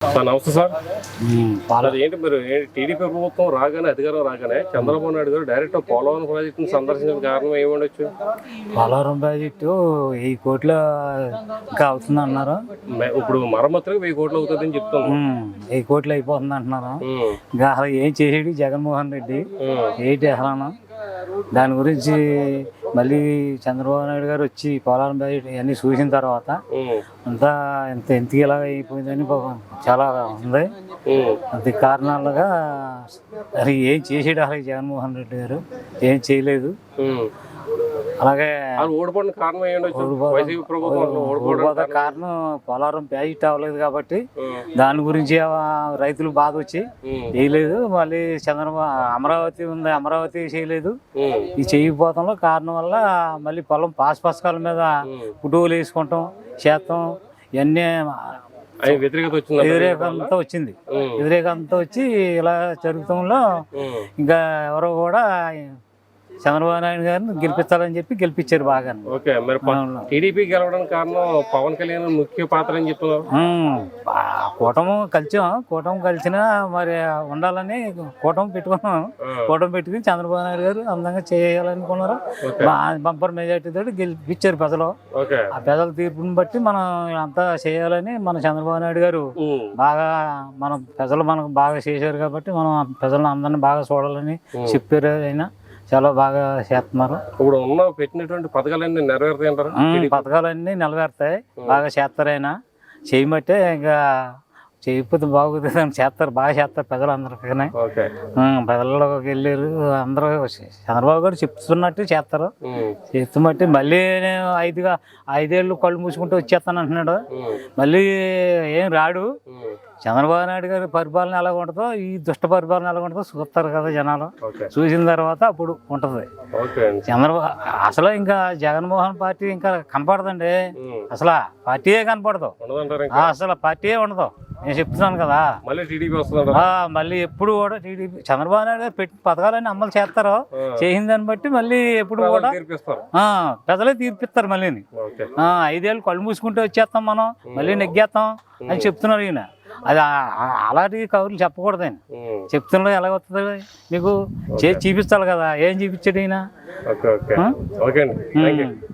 Sir నమస్తే sir. పాల ఏంటి మీరు టీడీపీ ప్రభుత్వం రాగానే అధికారం రాగానే చంద్రబాబు నాయుడు గారు డైరెక్ట్ పోలవరం ప్రాజెక్టును సందర్శించిన కారణం ఏముండొచ్చు? పోలవరం ప్రాజెక్టు 1000 కోట్ల ఇంకా అవుతుంది అన్నారు. ఇప్పుడు మరమ్మతులకు 1000 కోట్లు అవుతుందని చెప్తున్నాం. 1000 కోట్లు అయిపోతుంది అంటున్నారు. ఇంకా అసలు ఏం చేసాడు జగన్మోహన్ రెడ్డి ఏంటి అసలు దాని గురించి మళ్ళీ చంద్రబాబు నాయుడు గారు వచ్చి పోలవరం ప్రాజెక్ట్ ఇవన్నీ చూసిన తర్వాత అంతా ఎందుకు ఇలా అయిపోయిందని చాలా ఉంది. అంత కారణాలుగా అది ఏం చేసాడు అసలు జగన్మోహన్ రెడ్డి గారు ఏం చేయలేదు. అలాగే ఓడిపోవడం కారణం కారణం పోలవరం ప్రాజెక్ట్ అవ్వలేదు కాబట్టి దాని గురించి రైతులు బాధ వచ్చి చేయలేదు. మళ్ళీ అమరావతి ఉంది, అమరావతి చేయలేదు. ఈ చేయకపోవడంలో కారణం వల్ల మళ్ళీ పొలం పాస్పస్కాల మీద పుట్టువులు వేసుకుంటాం చేస్తాం ఇవన్నీ వ్యతిరేకంతో వచ్చింది. వ్యతిరేకంతో వచ్చి ఇలా జరుగుతంలో ఇంకా ఎవరో కూడా చంద్రబాబు నాయుడు గారిని గెలిపించాలని చెప్పి గెలిపించారు బాగా. టీడీపీ గెలవడానికి కారణం పవన్ కళ్యాణ్ ముఖ్య పాత్ర అని చెప్తున్నారు. కూటమి కలిసినా మరి ఉండాలని కూటమి పెట్టుకుని చంద్రబాబు నాయుడు గారు అందంగా చేయాలనుకున్నారు. బంపర్ మెజార్టీ తోటి గెలిపించారు ప్రజలు. ఆ ప్రజల తీర్పుని బట్టి మనం అంతా చేయాలని మన చంద్రబాబు నాయుడు గారు బాగా ప్రజలు మనకు బాగా చేశారు కాబట్టి మనం ప్రజలను అందరినీ బాగా చూడాలని చెప్పారు. అయినా చాలా బాగా చేస్తున్నారు. ఇప్పుడు ఉన్న పెట్టినటువంటి పథకాలన్నీ నెరవేరుతాయి అంటారు. పథకాలన్నీ నెరవేరుతాయి, బాగా చేస్తారు. అయినా చేయమంటే ఇంకా చేయకపోతే బాగుంటుంది అని చేస్తారు, బాగా చేస్తారు ప్రజలందరికీ. ప్రజల్లోకి వెళ్ళారు అందరూ. చంద్రబాబు గారు చెప్తున్నట్టు చేస్తారు. చెప్తున్నట్టు మళ్ళీ నేను 5 ఏళ్ళు కళ్ళు మూసుకుంటూ వచ్చేస్తాను అంటున్నాడు. మళ్ళీ ఏం రాడు. చంద్రబాబు నాయుడు గారి పరిపాలన ఎలా ఉంటుందో ఈ దుష్ట పరిపాలన ఎలా ఉంటుందో చూస్తారు కదా జనాలు. చూసిన తర్వాత అప్పుడు ఉంటుంది. అసలు ఇంకా జగన్మోహన్ పార్టీ ఇంకా కనపడదండి. అసలు పార్టీయే కనపడదు. అసలు పార్టీయే ఉండదు. నేను చెప్తున్నాను కదా. మళ్ళీ ఎప్పుడు కూడా టీడీపీ చంద్రబాబు నాయుడు గారు పెట్టిన పథకాలన్నీ అమలు చేస్తారు. చేసిన దాన్ని బట్టి మళ్ళీ ఎప్పుడు కూడా ప్రజలే తీర్పిస్తారు. మళ్ళీ 5 ఏళ్ళు కళ్ళు మూసుకుంటే వచ్చేస్తాం మనం, మళ్ళీ నెగ్గేస్తాం అని చెప్తున్నారు ఈయన. అది అలాంటి కబుర్లు చెప్పకూడదు. ఆయన చెప్తున్నా ఎలా వస్తుంది మీకు చూపించాలి కదా. ఏం చూపించాడు ఈయన?